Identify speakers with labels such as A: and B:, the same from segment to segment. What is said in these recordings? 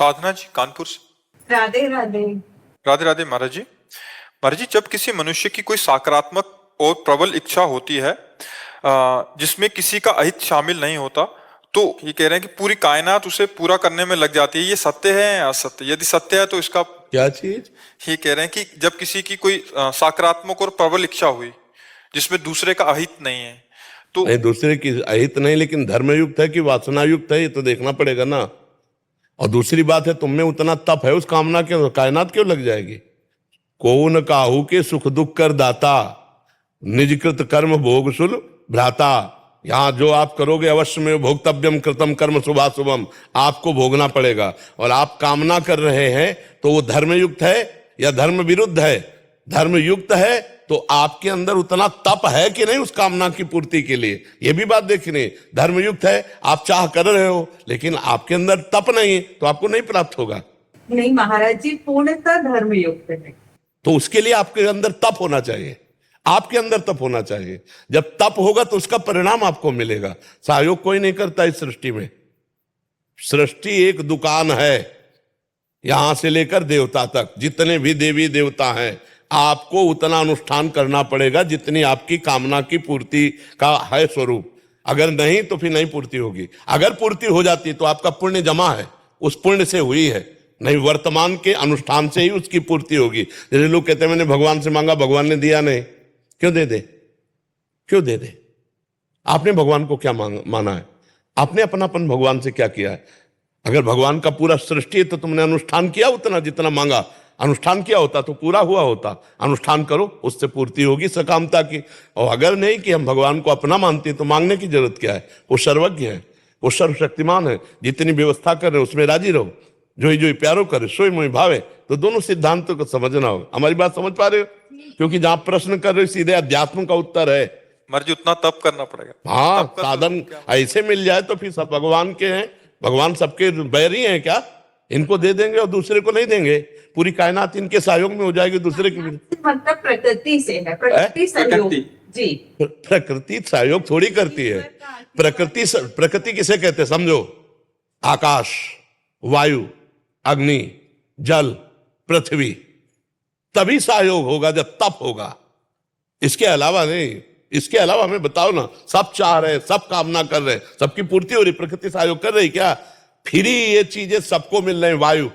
A: साधना जी कानपुर से।
B: राधे राधे।
A: राधे राधे महाराज जी। महाराज जी, जब किसी मनुष्य की कोई सकारात्मक और प्रबल इच्छा होती है जिसमें किसी का अहित शामिल नहीं होता, तो ये कह रहे हैं कि पूरी कायनात उसे पूरा करने में लग जाती है। ये सत्य है या असत्य? यदि सत्य है तो इसका
C: क्या चीज?
A: ये कह रहे हैं कि जब किसी की कोई सकारात्मक और प्रबल इच्छा हुई जिसमें दूसरे का अहित नहीं है, तो
C: नहीं, दूसरे की अहित नहीं, लेकिन धर्मयुक्त है कि वासनायुक्त है, ये तो देखना पड़ेगा ना। और दूसरी बात है, तुम में उतना तप है, उस कामना के कायनात क्यों लग जाएगी? को न काहू के सुख दुख कर दाता, निजकृत कर्म भोग सुल भ्राता। यहाँ जो आप करोगे अवश्य में भोक्तव्यम कृतम कर्म शुभाशुभम, आपको भोगना पड़ेगा। और आप कामना कर रहे हैं तो वो धर्मयुक्त है या धर्म विरुद्ध है? धर्मयुक्त है तो आपके अंदर उतना तप है कि नहीं उस कामना की पूर्ति के लिए, ये भी बात देखनी। धर्मयुक्त है, आप चाह कर रहे हो लेकिन आपके अंदर तप नहीं, तो आपको नहीं प्राप्त होगा।
B: नहीं महाराज जी, पूर्णतः धर्मयुक्त है।
C: तो उसके लिए आपके अंदर तप होना चाहिए, आपके अंदर तप होना चाहिए। जब तप होगा तो उसका परिणाम आपको मिलेगा। सहयोग कोई नहीं करता इस सृष्टि में। सृष्टि एक दुकान है, यहां से लेकर देवता तक जितने भी देवी देवता हैं, आपको उतना अनुष्ठान करना पड़ेगा जितनी आपकी कामना की पूर्ति का है स्वरूप। अगर नहीं तो फिर नहीं पूर्ति होगी। अगर पूर्ति हो जाती तो आपका पुण्य जमा है, उस पुण्य से हुई है, नहीं वर्तमान के अनुष्ठान से ही उसकी पूर्ति होगी। जैसे लोग कहते हैं मैंने भगवान से मांगा, भगवान ने दिया नहीं, क्यों दे दे? क्यों दे दे? आपने भगवान को क्या माना है? आपने अपनापन भगवान से क्या किया है? अगर भगवान का पूरा सृष्टि है तो तुमने अनुष्ठान किया उतना जितना मांगा, अनुष्ठान किया होता तो पूरा हुआ होता। अनुष्ठान करो, उससे पूर्ति होगी सकामता की। और अगर नहीं कि हम भगवान को अपना मानते तो मांगने की जरूरत क्या है? वो सर्वज्ञ है, वो सर्वशक्तिमान है। जितनी व्यवस्था कर रहे उसमें राजी रहो। जो ही प्यारो करे सोई मोहि भावे। तो दोनों सिद्धांतों को समझना होगा। हमारी बात समझ पा रहे हो? क्योंकि जहां प्रश्न कर रहे हो सीधे अध्यात्म का उत्तर है।
A: मर्जी उतना तप करना पड़ेगा।
C: हाँ, साधन ऐसे मिल जाए तो फिर सब भगवान के हैं। भगवान सबके बैरी हैं क्या? इनको दे देंगे और दूसरे को नहीं देंगे? पूरी कायनात इनके सहयोग में हो जाएगी, दूसरे की
B: मतलब प्रकृति से है, प्रकृति सहयोग जी।
C: प्रकृति सहयोग थोड़ी करती है। प्रकृति किसे कहते हैं समझो? आकाश, वायु, अग्नि, जल, पृथ्वी। तभी सहयोग होगा जब तप होगा, इसके अलावा नहीं। इसके अलावा हमें बताओ ना, सब चाह रहे, सब कामना कर रहे, सबकी पूर्ति हो रही, प्रकृति सहयोग कर रही क्या? फिर ये चीजें सबको मिल रही। वायु,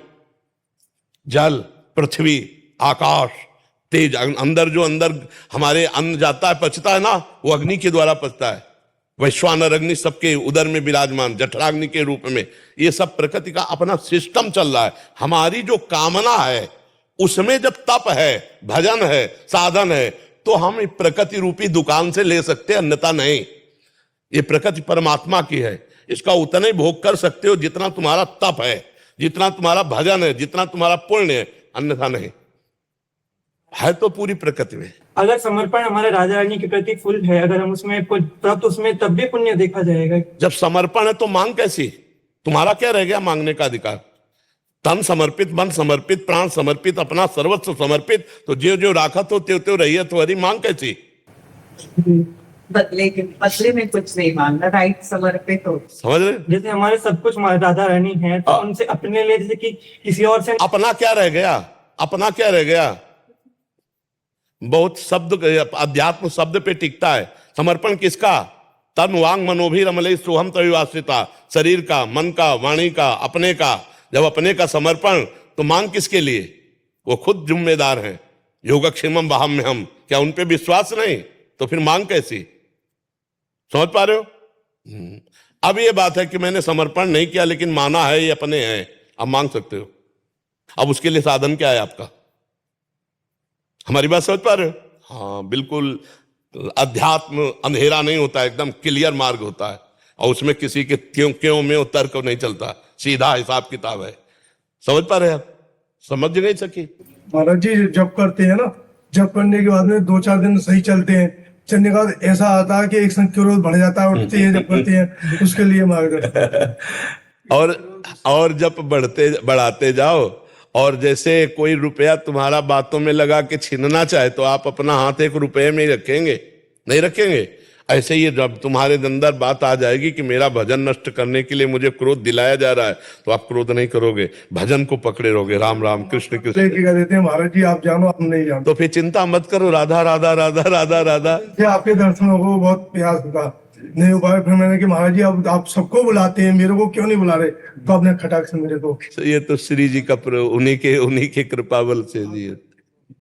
C: जल, पृथ्वी, आकाश, तेज। अंदर हमारे अन्न जाता है, पचता है ना, वो अग्नि के द्वारा पचता है। वैश्वानर अग्नि सबके उदर में विराजमान, जठराग्नि के रूप में। ये सब प्रकृति का अपना सिस्टम चल रहा है। हमारी जो कामना है उसमें जब तप है, भजन है, साधन है, तो हम प्रकृति रूपी दुकान से ले सकते हैं, अन्यथा नहीं। ये प्रकृति परमात्मा की है, इसका उतना ही भोग कर सकते हो जितना तुम्हारा तप है, जितना तुम्हारा भजन है, जितना तुम्हारा पुण्य है, अन्यथा नहीं है। तो पूरी प्रकृति में
D: अगर समर्पण हमारे राजा रानी के प्रति फुल है, अगर हम उसमें प्राप्त, उसमें तब भी पुण्य देखा जाएगा। जब
C: समर्पण है तो मांग कैसी? तुम्हारा क्या रह गया मांगने का अधिकार? तन समर्पित, मन समर्पित, प्राण समर्पित, अपना सर्वस्व समर्पित, तो जो राखत हो त्यो रहिए, तो हरी मांग कैसी?
B: बदले में कुछ नहीं मांगना, राइट? समर्पित हो, समझ रहे?
D: जैसे हमारे सब कुछ राधा रानी है, तो उनसे अपने लिए, जैसे कि किसी और से
C: अपना क्या रह गया? अपना क्या रह गया? बहुत शब्द अध्यात्म शब्द पे टिकता है। समर्पण किसका? तन वांग मनोभी रमले सोहम तविवासिता। शरीर का, मन का, वाणी का, अपने का। जब अपने का समर्पण, तो मांग किसके लिए? वो खुद जिम्मेदार हैं। योगक्षेमम वहाम में हम, क्या उन पे विश्वास नहीं? तो फिर मांग कैसी? समझ पा रहे हो? अब ये बात है कि मैंने समर्पण नहीं किया लेकिन माना है, ये अपने हैं, अब मांग सकते हो। अब उसके लिए साधन क्या है आपका? हमारी बात समझ पा रहे हो? हाँ, बिल्कुल। अध्यात्म अंधेरा नहीं होता, एकदम क्लियर मार्ग होता है। और उसमें किसी के क्यों में तर्क नहीं चलता, सीधा हिसाब किताब है। समझ पा रहे हैं आप? समझ नहीं सकी?
E: महाराज जी, जब करते हैं ना, जब करने के बाद में 2-4 दिन सही चलते हैं, चलने के बाद ऐसा आता है कि एक संख्या रोज बढ़ जाता है, उठते हैं जब करते हैं, उसके लिए मार्गदर्शन।
C: और जब बढ़ाते जाओ, और जैसे कोई रुपया तुम्हारा बातों में लगा के छीनना चाहे तो आप अपना हाथ एक रुपये में ही रखेंगे? नहीं रखेंगे। ऐसे ही जब तुम्हारे अंदर बात आ जाएगी कि मेरा भजन नष्ट करने के लिए मुझे क्रोध दिलाया जा रहा है, तो आप क्रोध नहीं करोगे, भजन को पकड़े रहोगे, राम राम कृष्ण कृष्ण।
E: लेके कह देते हैं महाराज जी आप जानो, हम नहीं जानते।
C: तो फिर चिंता मत करो, राधा राधा राधा राधा राधा।
E: ये आपके दर्शनों को बहुत प्रयास होता नहीं हो पाया, फिर मैंने कि महाराज जी अब आप सबको बुलाते हैं, मेरे को क्यों नहीं बुला रहे? तो आपने खटाक से मेरे को,
C: ये तो श्री जी का उन्हीं के कृपा बल से जी।